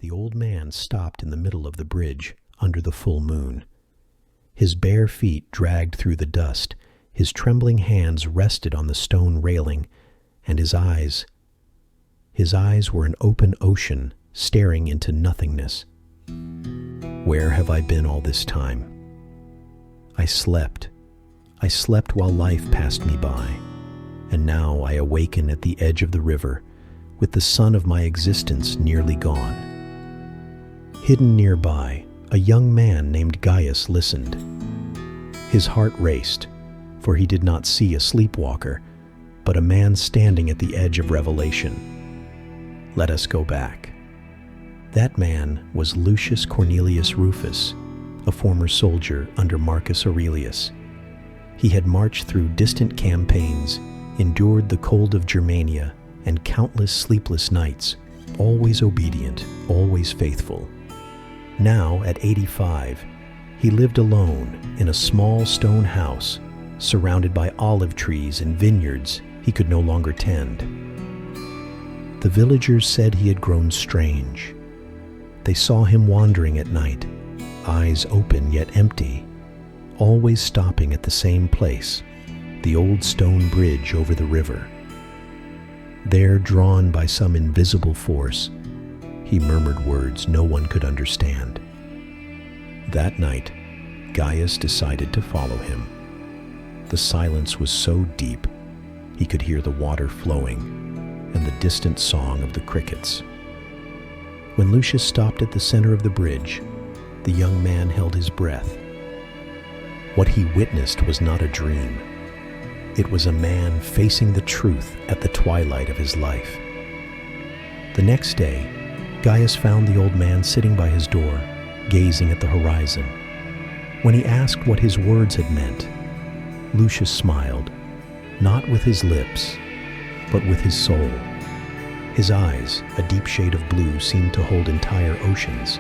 the old man stopped in the middle of the bridge under the full moon. His bare feet dragged through the dust, his trembling hands rested on the stone railing, and his eyes were an open ocean staring into nothingness. Where have I been all this time? I slept while life passed me by, and now I awaken at the edge of the river, with the sun of my existence nearly gone. Hidden nearby, a young man named Gaius listened. His heart raced, for he did not see a sleepwalker, but a man standing at the edge of revelation. Let us go back. That man was Lucius Cornelius Rufus, a former soldier under Marcus Aurelius. He had marched through distant campaigns, endured the cold of Germania, and countless sleepless nights, always obedient, always faithful. Now, at 85, he lived alone in a small stone house, surrounded by olive trees and vineyards he could no longer tend. The villagers said he had grown strange. They saw him wandering at night, eyes open yet empty, always stopping at the same place, the old stone bridge over the river. There, drawn by some invisible force, he murmured words no one could understand. That night, Gaius decided to follow him. The silence was so deep, he could hear the water flowing and the distant song of the crickets. When Lucius stopped at the center of the bridge, the young man held his breath. What he witnessed was not a dream. It was a man facing the truth at the twilight of his life. The next day, Gaius found the old man sitting by his door, gazing at the horizon. When he asked what his words had meant, Lucius smiled, not with his lips, but with his soul. His eyes, a deep shade of blue, seemed to hold entire oceans,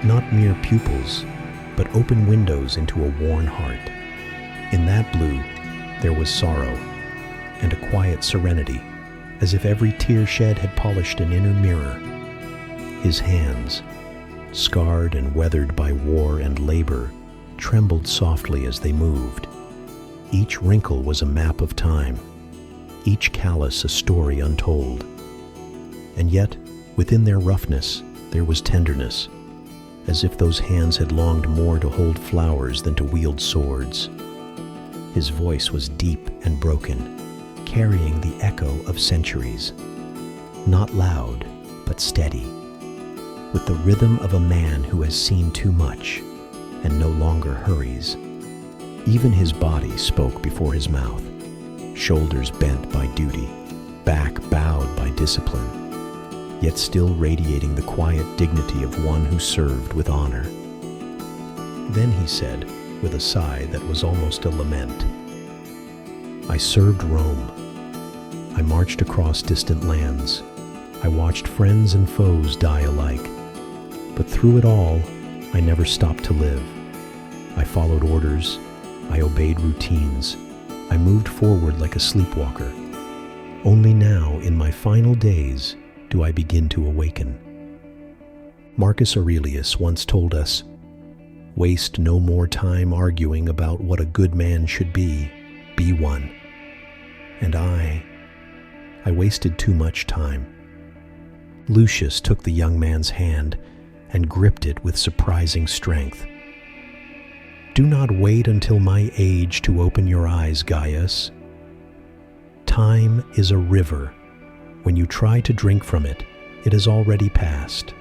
not mere pupils, but open windows into a worn heart. In that blue, there was sorrow and a quiet serenity, as if every tear shed had polished an inner mirror. His hands, scarred and weathered by war and labor, trembled softly as they moved. Each wrinkle was a map of time, each callus a story untold. And yet, within their roughness, there was tenderness, as if those hands had longed more to hold flowers than to wield swords. His voice was deep and broken, carrying the echo of centuries. Not loud, but steady, with the rhythm of a man who has seen too much and no longer hurries. Even his body spoke before his mouth, shoulders bent by duty, back bowed by discipline, yet still radiating the quiet dignity of one who served with honor. Then he said, with a sigh that was almost a lament, I served Rome. I marched across distant lands. I watched friends and foes die alike. But through it all, I never stopped to live. I followed orders. I obeyed routines. I moved forward like a sleepwalker. Only now, in my final days, do I begin to awaken. Marcus Aurelius once told us, waste no more time arguing about what a good man should be one. And I wasted too much time. Lucius took the young man's hand and gripped it with surprising strength. Do not wait until my age to open your eyes, Gaius. Time is a river. When you try to drink from it, it has already passed.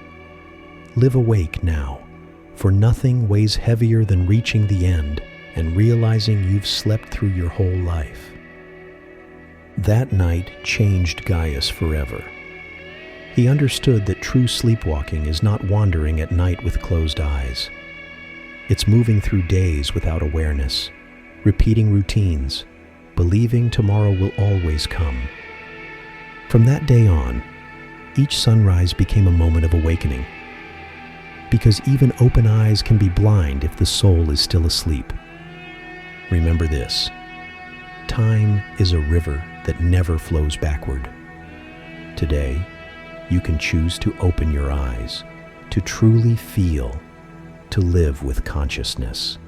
Live awake now, for nothing weighs heavier than reaching the end and realizing you've slept through your whole life. That night changed Gaius forever. He understood that true sleepwalking is not wandering at night with closed eyes. It's moving through days without awareness, repeating routines, believing tomorrow will always come. From that day on, each sunrise became a moment of awakening. Because even open eyes can be blind if the soul is still asleep. Remember this: time is a river that never flows backward. Today, you can choose to open your eyes, to truly feel, to live with consciousness.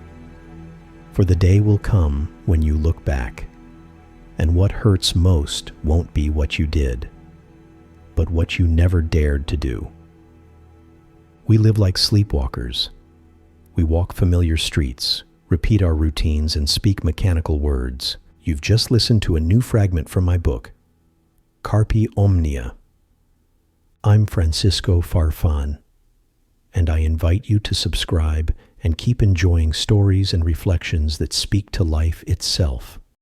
For the day will come when you look back, and what hurts most won't be what you did, but what you never dared to do. We live like sleepwalkers. We walk familiar streets, repeat our routines, and speak mechanical words. You've just listened to a new fragment from my book, CARPE OMNIA. I'm Francisco Farfán, and I invite you to subscribe and keep enjoying stories and reflections that speak to life itself.